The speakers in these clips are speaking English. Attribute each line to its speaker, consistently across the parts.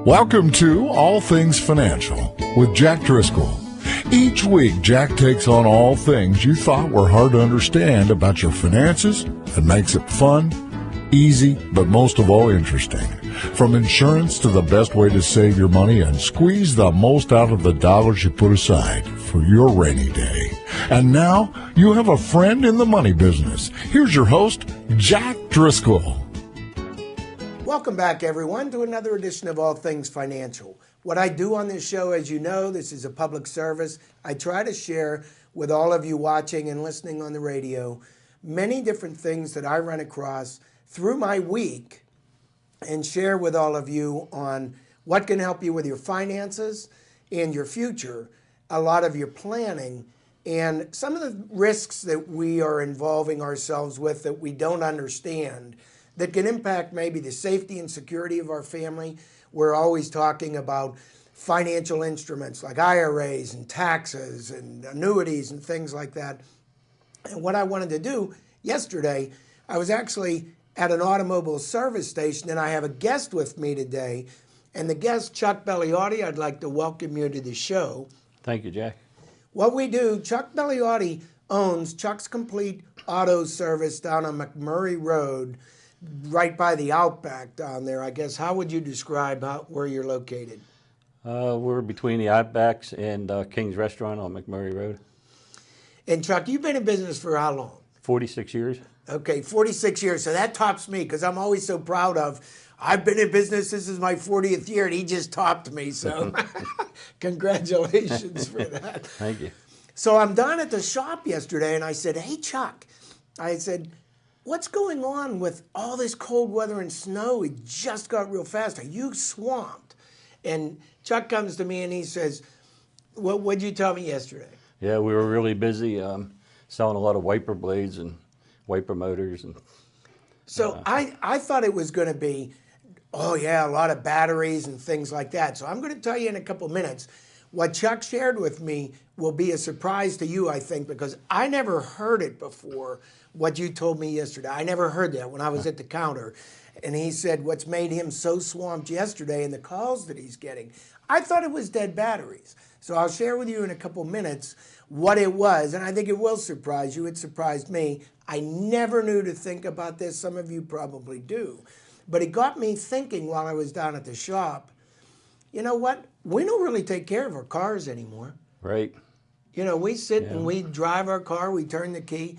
Speaker 1: Welcome to All Things Financial with Jack Driscoll. Each week, Jack takes on all things you thought were hard to understand about your finances and makes it fun, easy, but most of all interesting. From insurance to the best way to save your money and squeeze the most out of the dollars you put aside for your rainy day. And now, you have a friend in the money business. Here's your host, Jack Driscoll.
Speaker 2: Welcome back, everyone, to another edition of All Things Financial. What I do on this show, as you know, this is a public service. I try to share with all of you watching and listening on the radio many different things that I run across through my week and share with all of you on what can help you with your finances and your future, a lot of your planning, and some of the risks that we are involving ourselves with that we don't understand that can impact maybe the safety and security of our family. We're always talking about financial instruments like IRAs and taxes and annuities and things like that. And what I wanted to do yesterday, I was actually at an automobile service station, and I have a guest with me today. And the guest, Chuck Belliotti, I'd like to welcome you to the show.
Speaker 3: Thank you, Jack.
Speaker 2: What we do, Chuck Belliotti owns Chuck's Complete Auto Service down on McMurray Road, right by the Outback down there. I guess, how would you describe where you're located?
Speaker 3: We're between the Outbacks and King's Restaurant on McMurray Road.
Speaker 2: And Chuck, you've been in business for how long?
Speaker 3: 46 years.
Speaker 2: Okay, 46 years. So that tops me because I'm always so proud of, I've been in business, this is my 40th year, and he just topped me. So congratulations for that.
Speaker 3: Thank you.
Speaker 2: So I'm down at the shop yesterday, and I said, hey, Chuck, I said, what's going on with all this cold weather and snow? It just got real fast. Are you swamped? And Chuck comes to me and he says, what'd you tell me yesterday?
Speaker 3: Yeah, we were really busy selling a lot of wiper blades and wiper motors. And
Speaker 2: so I thought it was going to be, oh yeah, a lot of batteries and things like that. So I'm going to tell you in a couple minutes. What Chuck shared with me will be a surprise to you, I think, because I never heard it before, what you told me yesterday. I never heard that when I was at the counter. And he said what's made him so swamped yesterday and the calls that he's getting. I thought it was dead batteries. So I'll share with you in a couple minutes what it was, and I think it will surprise you. It surprised me. I never knew to think about this. Some of you probably do. But it got me thinking while I was down at the shop, you know what? We don't really take care of our cars anymore.
Speaker 3: Right.
Speaker 2: You know, we sit and we drive our car, we turn the key,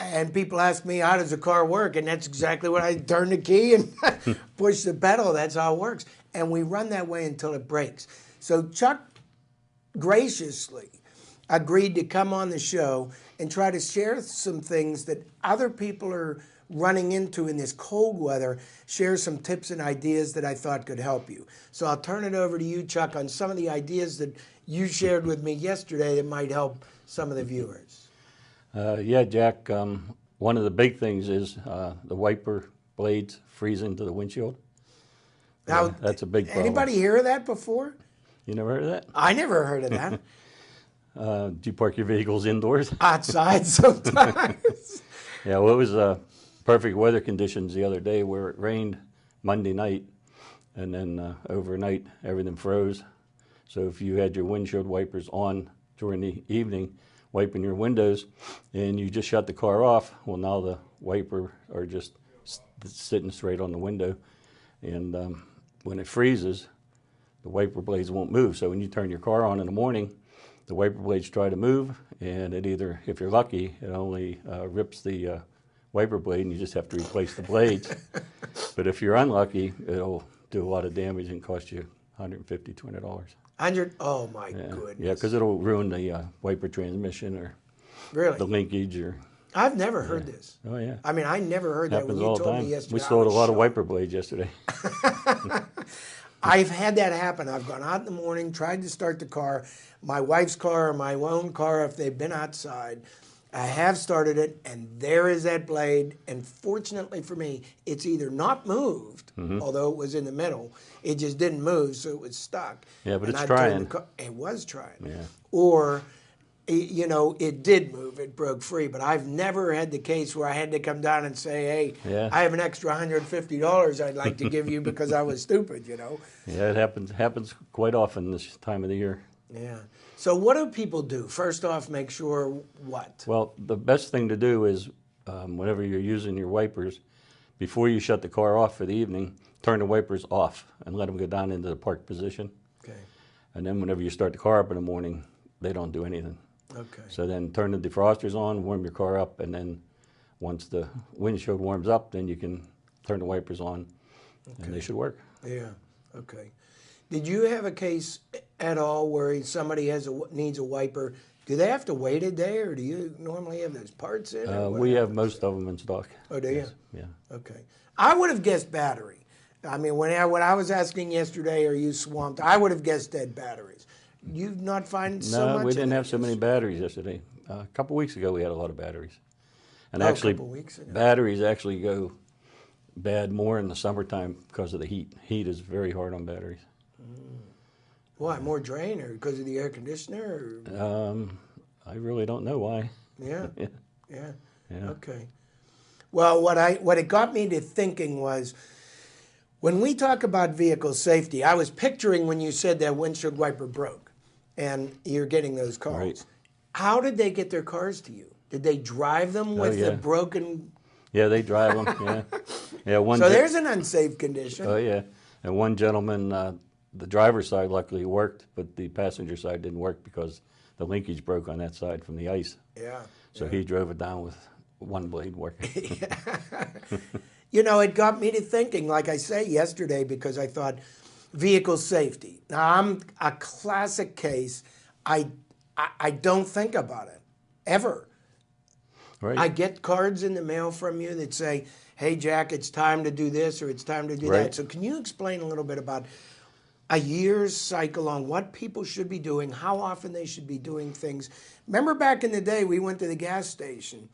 Speaker 2: and people ask me, how does the car work? And that's exactly what I turn the key and push the pedal. That's how it works. And we run that way until it breaks. So Chuck graciously agreed to come on the show and try to share some things that other people are running into in this cold weather, share some tips and ideas that I thought could help you. So I'll turn it over to you, Chuck, on some of the ideas that you shared with me yesterday that might help some of the viewers.
Speaker 3: Yeah, Jack, one of the big things is the wiper blades freeze into the windshield.
Speaker 2: Now,
Speaker 3: that's a big problem.
Speaker 2: Anybody hear of that before?
Speaker 3: You never heard of that?
Speaker 2: I never heard of that.
Speaker 3: Do you park your vehicles indoors?
Speaker 2: Outside sometimes.
Speaker 3: Yeah, well, it was perfect weather conditions the other day where it rained Monday night, and then overnight everything froze. So if you had your windshield wipers on during the evening, wiping your windows, and you just shut the car off, well, now the wiper are just sitting straight on the window, and when it freezes, the wiper blades won't move. So when you turn your car on in the morning, the wiper blades try to move, and it either, if you're lucky, it only rips the wiper blade, and you just have to replace the blades. But if you're unlucky, it'll do a lot of damage and cost you $150, $200.
Speaker 2: Oh my goodness.
Speaker 3: Yeah, because it'll ruin the wiper transmission or the linkage. Or
Speaker 2: I've never heard this.
Speaker 3: Oh yeah.
Speaker 2: I mean, I never heard that when you told me yesterday.
Speaker 3: We sold a lot of wiper blades yesterday.
Speaker 2: I've had that happen. I've gone out in the morning, tried to start the car, my wife's car or my own car if they've been outside. I have started it, and there is that blade. And fortunately for me, it's either not moved, although it was in the middle. It just didn't move, so it was stuck.
Speaker 3: Yeah, but
Speaker 2: and
Speaker 3: it's trying.
Speaker 2: It was trying.
Speaker 3: Yeah.
Speaker 2: Or you know, it did move, it broke free, but I've never had the case where I had to come down and say, hey,
Speaker 3: Yeah.
Speaker 2: I have an extra $150 I'd like to give you because I was stupid, you know.
Speaker 3: Yeah, it happens quite often this time of the year.
Speaker 2: Yeah. So what do people do? First off, make sure what?
Speaker 3: Well, the best thing to do is whenever you're using your wipers, before you shut the car off for the evening, turn the wipers off and let them go down into the park position.
Speaker 2: Okay.
Speaker 3: And then whenever you start the car up in the morning, they don't do anything.
Speaker 2: Okay.
Speaker 3: So then turn the defrosters on, warm your car up, and then once the windshield warms up, then you can turn the wipers on, and they should work.
Speaker 2: Yeah. Okay. Did you have a case at all where somebody needs a wiper? Do they have to wait a day, or do you normally have those parts in?
Speaker 3: We have most of them in stock.
Speaker 2: Oh, do you?
Speaker 3: Yes. Yeah.
Speaker 2: Okay. I would have guessed battery. I mean, when I was asking yesterday, are you swamped? I would have guessed dead batteries. You not find so much?
Speaker 3: No, we didn't
Speaker 2: of
Speaker 3: have
Speaker 2: that?
Speaker 3: so many batteries yesterday. A couple weeks ago, we had a lot of batteries. And
Speaker 2: Oh, a
Speaker 3: actually,
Speaker 2: couple weeks ago.
Speaker 3: batteries actually go bad more in the summertime because of the heat. Heat is very hard on batteries.
Speaker 2: Why, more drain, or because of the air conditioner? Or?
Speaker 3: I really don't know why.
Speaker 2: Yeah.
Speaker 3: Yeah.
Speaker 2: Yeah.
Speaker 3: Yeah.
Speaker 2: Okay. Well, what it got me to thinking was, when we talk about vehicle safety, I was picturing when you said that windshield wiper broke, and you're getting those calls.
Speaker 3: Right.
Speaker 2: How did they get their cars to you? Did they drive them with
Speaker 3: yeah.
Speaker 2: the broken?
Speaker 3: Yeah, they drive them. Yeah. Yeah.
Speaker 2: So there's an unsafe condition.
Speaker 3: Oh yeah, and one gentleman, the driver's side luckily worked, but the passenger side didn't work because the linkage broke on that side from the ice.
Speaker 2: Yeah.
Speaker 3: So he drove it down with one blade working.
Speaker 2: You know, it got me to thinking, like I say yesterday, because I thought vehicle safety. Now, I'm a classic case. I don't think about it, ever.
Speaker 3: Right.
Speaker 2: I get cards in the mail from you that say, hey, Jack, it's time to do this or it's time to do
Speaker 3: Right.
Speaker 2: that. So can you explain a little bit about a year's cycle on what people should be doing, how often they should be doing things? Remember back in the day, we went to the gas station,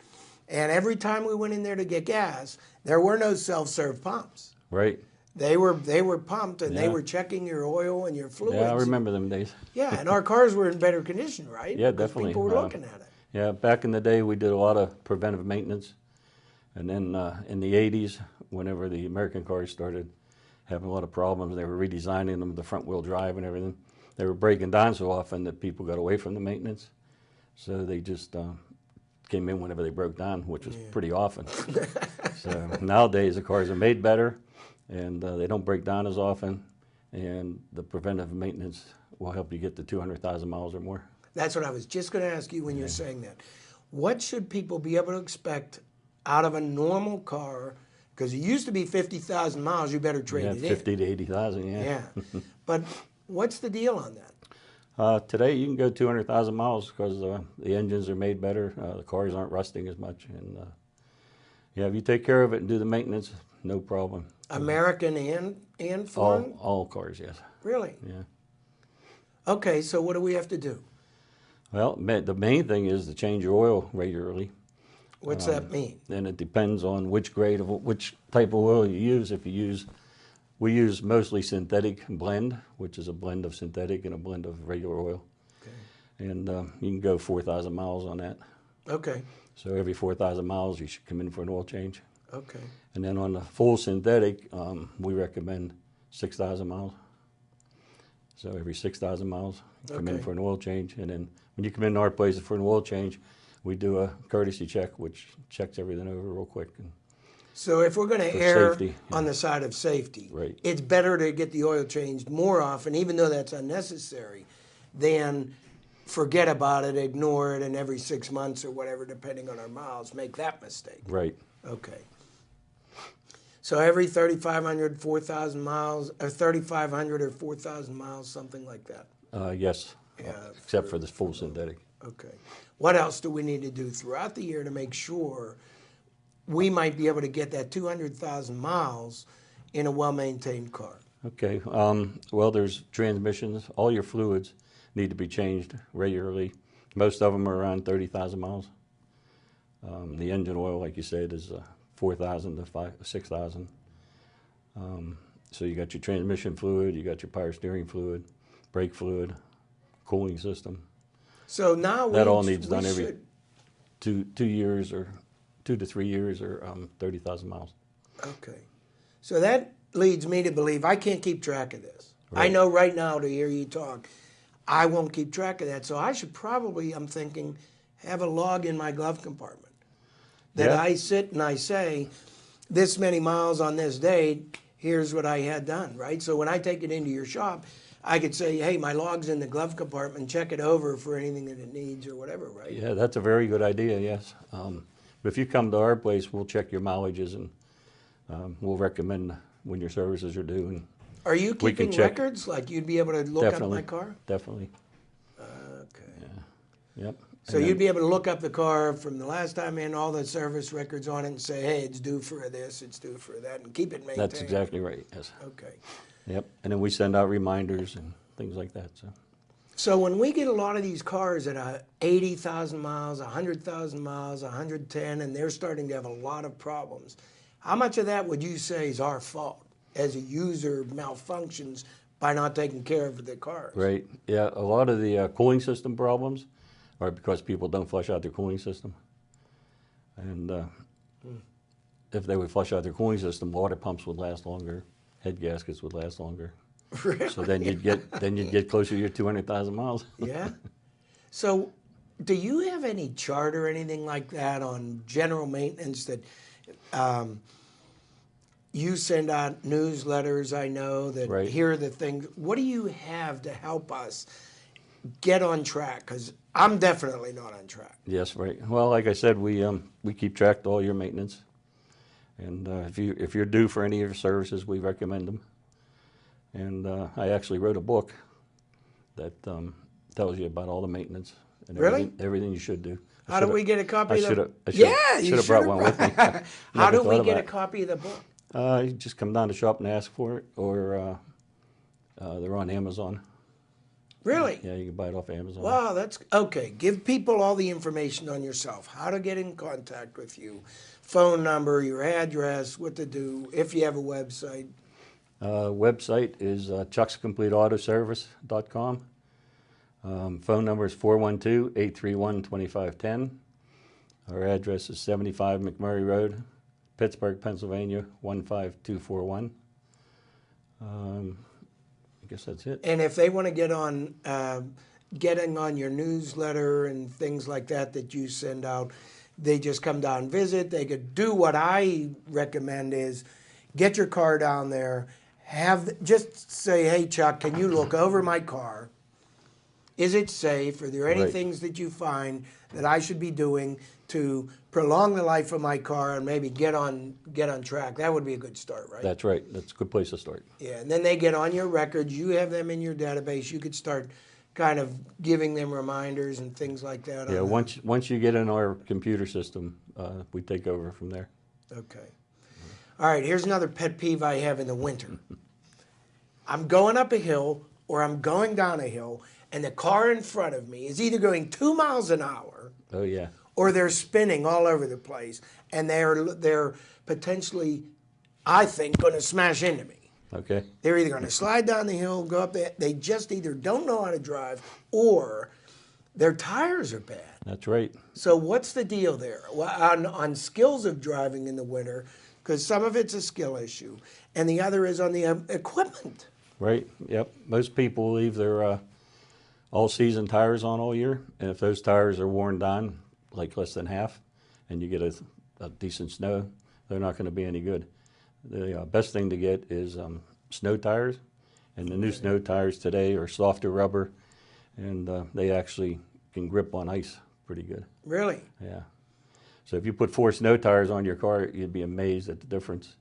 Speaker 2: and every time we went in there to get gas, there were no self-serve pumps.
Speaker 3: Right.
Speaker 2: They were pumped, and they
Speaker 3: Yeah.
Speaker 2: were checking your oil and your fluids.
Speaker 3: Yeah, I remember them days.
Speaker 2: Yeah, and our cars were in better condition, right?
Speaker 3: Yeah,
Speaker 2: Because
Speaker 3: definitely.
Speaker 2: people were looking at it.
Speaker 3: Yeah, back in the day, we did a lot of preventive maintenance. And then in the 80s, whenever the American cars started having a lot of problems, they were redesigning them, the front wheel drive and everything. They were breaking down so often that people got away from the maintenance. So they just came in whenever they broke down, which was pretty often. So nowadays, the cars are made better, and they don't break down as often. And the preventive maintenance will help you get to 200,000 miles or more.
Speaker 2: That's what I was just going to ask you when you're saying that. What should people be able to expect out of a normal car? Because it used to be 50,000 miles, you better trade it
Speaker 3: 50 to 80,000,
Speaker 2: in.
Speaker 3: yeah.
Speaker 2: Yeah. But what's the deal on that?
Speaker 3: Today you can go 200,000 miles because the engines are made better, the cars aren't rusting as much, and yeah, if you take care of it and do the maintenance, no problem.
Speaker 2: American and foreign?
Speaker 3: All cars, yes.
Speaker 2: Really?
Speaker 3: Yeah.
Speaker 2: Okay, so what do we have to do?
Speaker 3: Well, the main thing is to change your oil regularly.
Speaker 2: What's that mean?
Speaker 3: And it depends on which type of oil you use. We use mostly synthetic blend, which is a blend of synthetic and a blend of regular oil. Okay. And you can go 4,000 miles on that.
Speaker 2: Okay.
Speaker 3: So every 4,000 miles, you should come in for an oil change.
Speaker 2: Okay.
Speaker 3: And then on the full synthetic, we recommend 6,000 miles. So every 6,000 miles, you come in for an oil change. And then when you come into our place for an oil change, we do a courtesy check, which checks everything over real quick.
Speaker 2: So if we're going to err
Speaker 3: safety,
Speaker 2: on the side of safety,
Speaker 3: right.
Speaker 2: It's better to get the oil changed more often, even though that's unnecessary, than forget about it, ignore it, and every 6 months or whatever, depending on our miles, make that mistake.
Speaker 3: Right.
Speaker 2: Okay. So every 3,500, 4,000 miles, or 3,500 or 4,000 miles, something like that.
Speaker 3: Yes,
Speaker 2: Yeah,
Speaker 3: except for the full synthetic.
Speaker 2: Okay. What else do we need to do throughout the year to make sure we might be able to get that 200,000 miles in a well-maintained car?
Speaker 3: Okay. Well, there's transmissions. All your fluids need to be changed regularly. Most of them are around 30,000 miles. The engine oil, like you said, is 4,000 to 6,000. So you got your transmission fluid, you got your power steering fluid, brake fluid, cooling system.
Speaker 2: So now
Speaker 3: that all needs done every
Speaker 2: should...
Speaker 3: 2 years or 2 to 3 years or 30,000 miles.
Speaker 2: Okay. So that leads me to believe I can't keep track of this.
Speaker 3: Right.
Speaker 2: I know right now to hear you talk, I won't keep track of that. So I should probably, I'm thinking, have a log in my glove compartment that I sit and I say, this many miles on this date, here's what I had done, right? So when I take it into your shop, I could say, hey, my log's in the glove compartment, check it over for anything that it needs or whatever, right?
Speaker 3: Yeah, that's a very good idea, yes. But if you come to our place, we'll check your mileages and we'll recommend when your services are due. And
Speaker 2: are you keeping records? Like you'd be able to look up my car?
Speaker 3: Definitely.
Speaker 2: Okay.
Speaker 3: Yeah. Yep.
Speaker 2: So you'd be able to look up the car from the last time in, all the service records on it, and say, hey, it's due for this, it's due for that, and keep it maintained.
Speaker 3: That's exactly right, yes.
Speaker 2: Okay.
Speaker 3: Yep. And then we send out reminders and things like that.
Speaker 2: So when we get a lot of these cars at 80,000 miles, 100,000 miles, 110, and they're starting to have a lot of problems, how much of that would you say is our fault as a user malfunctions by not taking care of the cars?
Speaker 3: Right. Yeah, a lot of the cooling system problems are because people don't flush out their cooling system. And if they would flush out their cooling system, water pumps would last longer, head gaskets would last longer.
Speaker 2: Really?
Speaker 3: So then you'd get closer to your 200,000 miles.
Speaker 2: Yeah. So do you have any chart or anything like that on general maintenance that you send out newsletters, I know, that here are the things. What do you have to help us get on track? Because I'm definitely not on track.
Speaker 3: Yes, right. Well, like I said, we keep track of all your maintenance. And if you're due for any of your services, we recommend them. And I actually wrote a book that tells you about all the maintenance and everything you should do.
Speaker 2: How do we get a copy of the book?
Speaker 3: I should have brought one with me.
Speaker 2: How do we get a copy of the book?
Speaker 3: You just come down to the shop and ask for it, or they're on Amazon.
Speaker 2: Really?
Speaker 3: Yeah, you can buy it off Amazon.
Speaker 2: Wow, that's okay. Give people all the information on yourself, how to get in contact with you, phone number, your address, what to do, if you have a website.
Speaker 3: Website is chuckscompleteautoservice.com. Phone number is 412-831-2510. Our address is 75 McMurray Road, Pittsburgh, Pennsylvania, 15241. I guess that's it.
Speaker 2: And if they want to get on, getting on your newsletter and things like that you send out, they just come down and visit. They could do what I recommend is get your car down there, just say, hey, Chuck, can you look over my car? Is it safe? Are there any things that you find that I should be doing to prolong the life of my car and maybe get on track? That would be a good start, right?
Speaker 3: That's right. That's a good place to start.
Speaker 2: Yeah, and then they get on your records. You have them in your database. You could start kind of giving them reminders and things like that.
Speaker 3: Yeah, once you get in our computer system, we take over from there.
Speaker 2: Okay. All right, here's another pet peeve I have in the winter. I'm going up a hill or I'm going down a hill, and the car in front of me is either going 2 miles an hour.
Speaker 3: Oh, yeah.
Speaker 2: Or they're spinning all over the place, and they're potentially, I think, going to smash into me.
Speaker 3: Okay.
Speaker 2: They're either going to slide down the hill, go up there. They just either don't know how to drive, or their tires are bad.
Speaker 3: That's right.
Speaker 2: So what's the deal there on skills of driving in the winter? Because some of it's a skill issue, and the other is on the equipment.
Speaker 3: Right. Yep. Most people leave their all-season tires on all year, and if those tires are worn down, like less than half, and you get a decent snow, they're not going to be any good. The best thing to get is snow tires, and the new snow tires today are softer rubber, and they actually can grip on ice pretty good.
Speaker 2: Really?
Speaker 3: Yeah. So if you put 4 snow tires on your car, you'd be amazed at the difference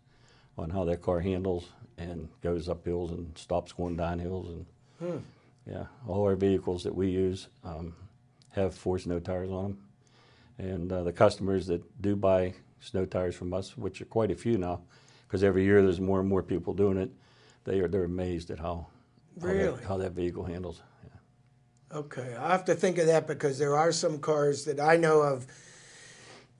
Speaker 3: on how that car handles and goes up hills and stops going down hills. And yeah, all our vehicles that we use have 4 snow tires on them. And the customers that do buy snow tires from us, which are quite a few now, because every year there's more and more people doing it, they're amazed at how that vehicle handles. Yeah.
Speaker 2: Okay, I have to think of that because there are some cars that I know of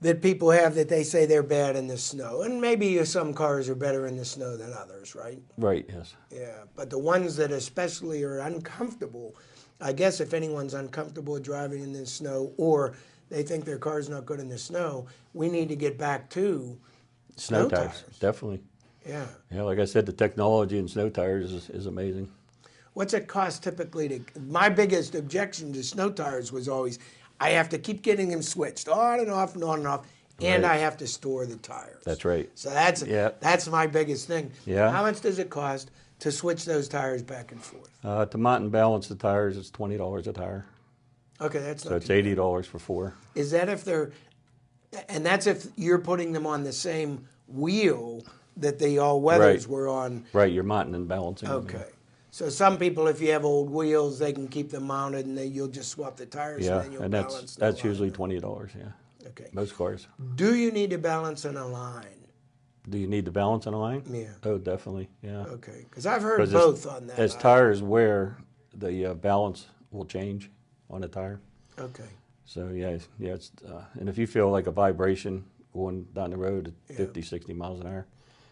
Speaker 2: that people have that they say they're bad in the snow. And maybe some cars are better in the snow than others, right?
Speaker 3: Right, yes.
Speaker 2: Yeah, but the ones that especially are uncomfortable, I guess if anyone's uncomfortable driving in the snow or they think their car's not good in the snow, we need to get back to
Speaker 3: Snow tires, definitely.
Speaker 2: Yeah.
Speaker 3: Yeah, like I said, the technology in snow tires is amazing.
Speaker 2: What's it cost typically to? My biggest objection to snow tires was always, I have to keep getting them switched on and off and on and off, and
Speaker 3: Right.
Speaker 2: I have to store the tires.
Speaker 3: That's right.
Speaker 2: So that's
Speaker 3: Yeah.
Speaker 2: that's my biggest thing.
Speaker 3: Yeah.
Speaker 2: How much does it cost to switch those tires back and forth?
Speaker 3: To mount and balance the tires, it's $20 a tire.
Speaker 2: Okay, that's
Speaker 3: So
Speaker 2: not
Speaker 3: it's
Speaker 2: too bad.
Speaker 3: $80 for 4.
Speaker 2: Is that if they're, and that's if you're putting them on the same wheel that the all-weathers
Speaker 3: Right.
Speaker 2: were on?
Speaker 3: Right, you're mounting and balancing. them.
Speaker 2: Okay. So some people, if you have old wheels, they can keep them mounted, and then you'll just swap the tires,
Speaker 3: Yeah,
Speaker 2: and then you'll
Speaker 3: and
Speaker 2: balance
Speaker 3: that's
Speaker 2: the
Speaker 3: usually
Speaker 2: line.
Speaker 3: $20. Yeah,
Speaker 2: Okay.
Speaker 3: most cars.
Speaker 2: Do you need to balance on a line?
Speaker 3: Do you need to balance on a line?
Speaker 2: Yeah.
Speaker 3: Oh, definitely. Yeah.
Speaker 2: Okay, because I've heard
Speaker 3: 'Cause
Speaker 2: both on that.
Speaker 3: As tires wear, the balance will change on a tire.
Speaker 2: Okay.
Speaker 3: So yeah, it's and if you feel like a vibration going down the road at 50, 60 miles an hour,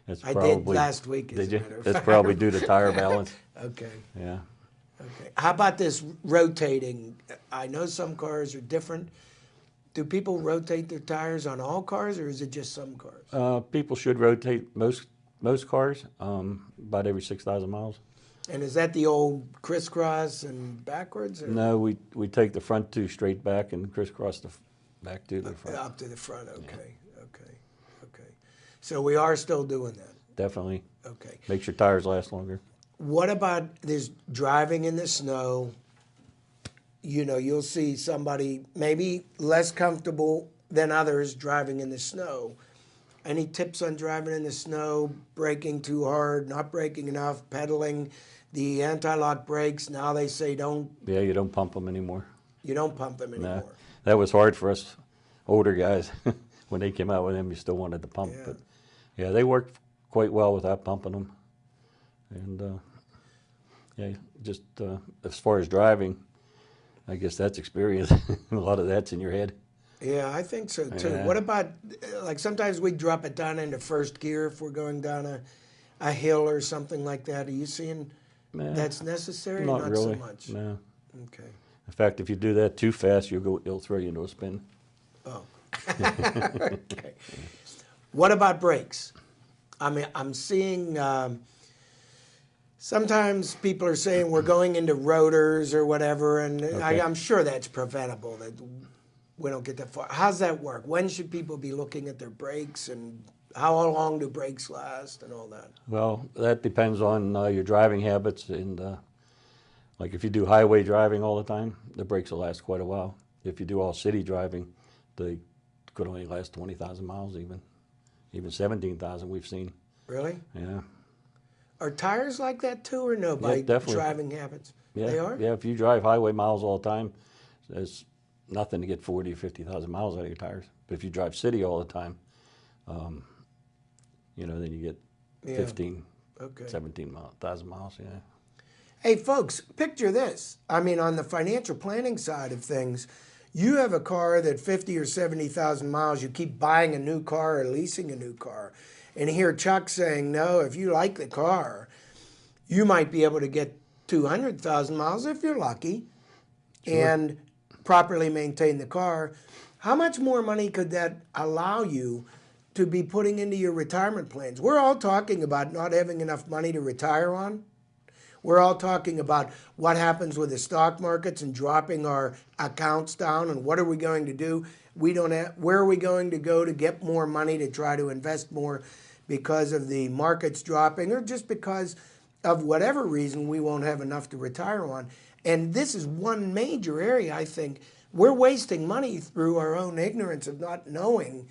Speaker 3: that's
Speaker 2: I
Speaker 3: probably
Speaker 2: did last week, as
Speaker 3: Did
Speaker 2: a
Speaker 3: you?
Speaker 2: matter of
Speaker 3: That's
Speaker 2: fact.
Speaker 3: probably due to tire balance.
Speaker 2: Okay.
Speaker 3: Yeah.
Speaker 2: Okay. How about this rotating? I know some cars are different. Do people rotate their tires on all cars, or is it just some cars?
Speaker 3: People should rotate most cars about every 6,000 miles.
Speaker 2: And is that the old crisscross and backwards? Or
Speaker 3: No, we take the front two straight back and crisscross the back to the front.
Speaker 2: up to the front? Okay. Okay. Okay. So we are still doing that.
Speaker 3: Definitely
Speaker 2: Okay.
Speaker 3: makes your tires last longer.
Speaker 2: What about this driving in the snow? You know, you'll see somebody maybe less comfortable than others driving in the snow. Any tips on driving in the snow, braking too hard, not braking enough, pedaling, the anti-lock brakes? Now they say
Speaker 3: Yeah, you don't pump them anymore.
Speaker 2: you don't pump them
Speaker 3: No,
Speaker 2: anymore.
Speaker 3: that was hard for us older guys. When they came out with them, you still wanted to pump.
Speaker 2: Yeah.
Speaker 3: But yeah, they worked quite well without pumping them. And yeah, just as far as driving, I guess that's experience. A lot of that's in your head.
Speaker 2: Yeah, I think so too.
Speaker 3: Yeah.
Speaker 2: What about, like sometimes we drop it down into first gear if we're going down a hill or something like that. Are you seeing
Speaker 3: Nah,
Speaker 2: that's necessary?
Speaker 3: not really.
Speaker 2: so much.
Speaker 3: No.
Speaker 2: Okay.
Speaker 3: In fact, if you do that too fast, it'll throw you into a spin.
Speaker 2: Oh. Okay. What about brakes? I mean, I'm seeing sometimes people are saying we're going into rotors or whatever, and
Speaker 3: Okay.
Speaker 2: I'm sure that's preventable, that we don't get that far. How's that work? When should people be looking at their brakes, and how long do brakes last and all that?
Speaker 3: Well, that depends on your driving habits. And like if you do highway driving all the time, the brakes will last quite a while. If you do all city driving, they could only last 20,000 miles even 17,000 we've seen.
Speaker 2: Really?
Speaker 3: Yeah.
Speaker 2: Are tires like that too, or no, by
Speaker 3: definitely.
Speaker 2: driving habits?
Speaker 3: Yeah.
Speaker 2: They are?
Speaker 3: Yeah, if you drive highway miles all the time, it's nothing to get 40 or 50,000 miles out of your tires. But if you drive city all the time, then you get
Speaker 2: Yeah.
Speaker 3: 15,
Speaker 2: Okay.
Speaker 3: 17,000 miles, yeah.
Speaker 2: Hey, folks, picture this. I mean, on the financial planning side of things, you have a car that 50 or 70,000 miles, you keep buying a new car or leasing a new car. And here Chuck saying, no, if you like the car, you might be able to get 200,000 miles if you're lucky and properly maintain the car. How much more money could that allow you to be putting into your retirement plans? We're all talking about not having enough money to retire on. We're all talking about what happens with the stock markets and dropping our accounts down, and what are we going to do? Where are we going to go to get more money to try to invest more because of the markets dropping, or just because of whatever reason we won't have enough to retire on? And this is one major area, I think. We're wasting money through our own ignorance of not knowing.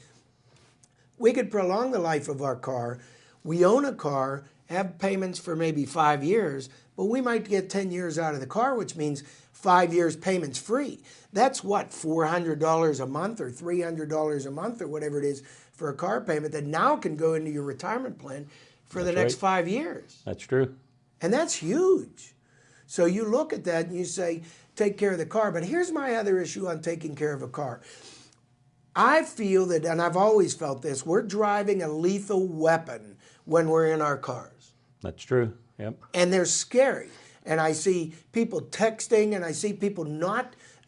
Speaker 2: We could prolong the life of our car. We own a car, have payments for maybe 5 years, but we might get 10 years out of the car, which means 5 years payments free. That's what, $400 a month or $300 a month or whatever it is for a car payment that now can go into your retirement plan for the next
Speaker 3: right.
Speaker 2: 5 years.
Speaker 3: That's true.
Speaker 2: And that's huge. So you look at that and you say, take care of the car. But here's my other issue on taking care of a car. I feel that, and I've always felt this, we're driving a lethal weapon when we're in our cars.
Speaker 3: That's true. Yep.
Speaker 2: And they're scary. and I see people texting, and I see people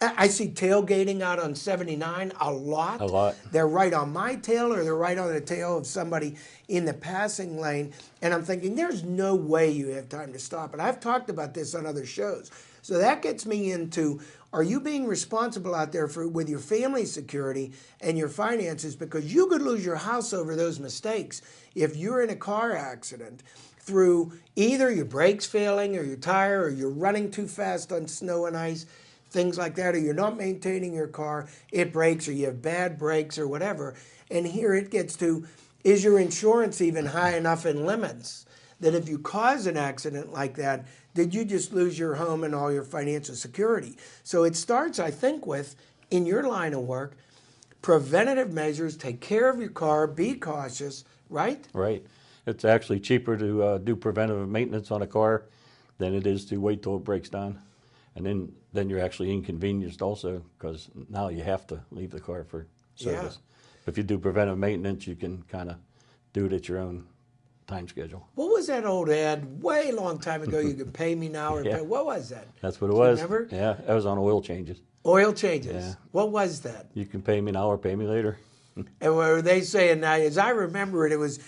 Speaker 2: I see tailgating out on 79 a lot.
Speaker 3: A lot.
Speaker 2: They're right on my tail, or they're right on the tail of somebody in the passing lane. And I'm thinking, there's no way you have time to stop. And I've talked about this on other shows. So that gets me into, are you being responsible out there with your family security and your finances? Because you could lose your house over those mistakes if you're in a car accident through either your brakes failing, or your tire, or you're running too fast on snow and ice, things like that, or you're not maintaining your car, it breaks, or you have bad brakes or whatever. And here it gets to, is your insurance even high enough in limits that if you cause an accident like that, did you just lose your home and all your financial security? So it starts, I think, with, in your line of work, preventative measures, take care of your car, be cautious, right?
Speaker 3: Right. It's actually cheaper to do preventative maintenance on a car than it is to wait till it breaks down. And then you're actually inconvenienced also, because now you have to leave the car for service. Yeah. If you do preventive maintenance, you can kind of do it at your own time schedule.
Speaker 2: What was that old ad way long time ago? You could pay me now or
Speaker 3: Yeah.
Speaker 2: pay. What was that?
Speaker 3: That's what it was.
Speaker 2: Remember?
Speaker 3: Yeah, that was on oil changes.
Speaker 2: Oil changes.
Speaker 3: Yeah.
Speaker 2: What was that?
Speaker 3: You can pay me now or pay me later.
Speaker 2: And what were they saying now? As I remember it was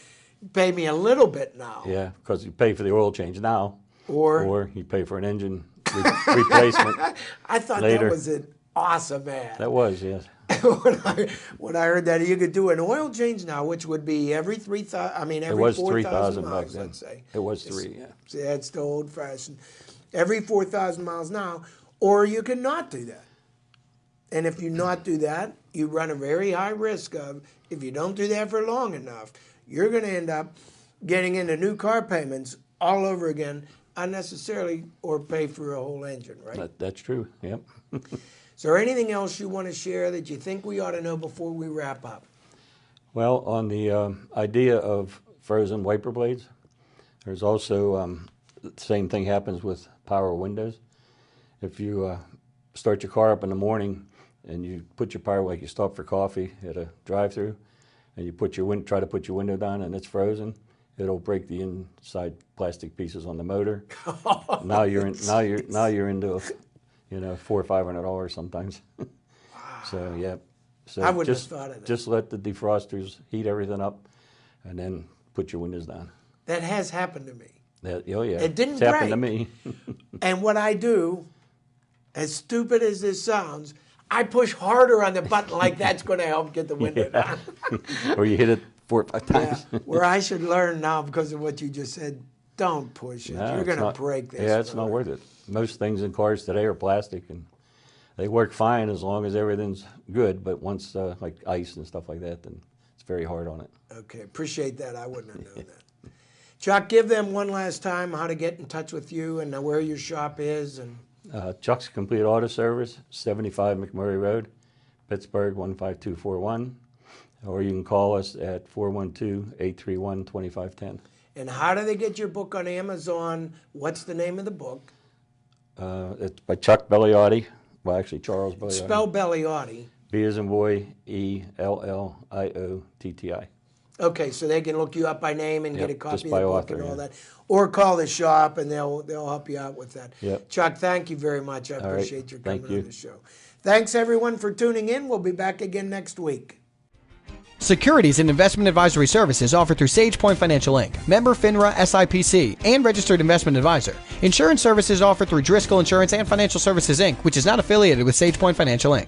Speaker 2: pay me a little bit now.
Speaker 3: Yeah, because you pay for the oil change now,
Speaker 2: Or
Speaker 3: you pay for an engine replacement.
Speaker 2: I thought
Speaker 3: later.
Speaker 2: that was an awesome ad.
Speaker 3: That was, yes.
Speaker 2: when I heard that you could do an oil change now, which would be every 3,000. I mean, every 4,000
Speaker 3: back
Speaker 2: miles.
Speaker 3: then.
Speaker 2: Let's say
Speaker 3: It was 3, yeah.
Speaker 2: See, that's the old fashioned. Every 4,000 miles now, or you can not do that. And if you not do that, you run a very high risk of, if you don't do that for long enough, you're going to end up getting into new car payments all over again, unnecessarily, or pay for a whole engine, right?
Speaker 3: That's true, yep.
Speaker 2: Is there anything else you want to share that you think we ought to know before we wrap up?
Speaker 3: Well, on the idea of frozen wiper blades, there's also the same thing happens with power windows. If you start your car up in the morning and you put your power, like you stop for coffee at a drive-through, and you try to put your window down and it's frozen, it'll break the inside plastic pieces on the motor. Now you're into $400 or $500 sometimes. Wow. So yeah. So
Speaker 2: I wouldn't have thought of that.
Speaker 3: Just let the defrosters heat everything up, and then put your windows down.
Speaker 2: That has happened to me.
Speaker 3: Oh yeah.
Speaker 2: It didn't
Speaker 3: it's
Speaker 2: break.
Speaker 3: happened to me.
Speaker 2: And what I do, as stupid as this sounds, I push harder on the button like that's going to help get the window down.
Speaker 3: Or you hit it 4 or 5 times.
Speaker 2: Yeah. Where I should learn now, because of what you just said, don't push it.
Speaker 3: No,
Speaker 2: you're going to break this.
Speaker 3: Yeah, it's not worth it. Most things in cars today are plastic, and they work fine as long as everything's good. But once like ice and stuff like that, then it's very hard on it.
Speaker 2: Okay, appreciate that. I wouldn't have known that. Chuck, give them one last time how to get in touch with you and where your shop is. And
Speaker 3: Chuck's Complete Auto Service, 75 McMurray Road, Pittsburgh 15241. Or you can call us at 412-831-2510.
Speaker 2: And how do they get your book on Amazon? What's the name of the book?
Speaker 3: It's by Chuck Belliotti. Well, actually, Charles Belliotti.
Speaker 2: Spell Belliotti.
Speaker 3: B as in boy, Elliotti.
Speaker 2: Okay, so they can look you up by name and get a copy of the book
Speaker 3: author,
Speaker 2: and all
Speaker 3: yeah.
Speaker 2: that. Or call the shop and they'll help you out with that.
Speaker 3: Yep.
Speaker 2: Chuck, thank you very much. I
Speaker 3: All
Speaker 2: appreciate
Speaker 3: right.
Speaker 2: your coming
Speaker 3: Thank you.
Speaker 2: on the show. Thanks, everyone, for tuning in. We'll be back again next week.
Speaker 4: Securities and investment advisory services offered through SagePoint Financial Inc., member FINRA SIPC, and registered investment advisor. Insurance services offered through Driscoll Insurance and Financial Services Inc., which is not affiliated with SagePoint Financial Inc.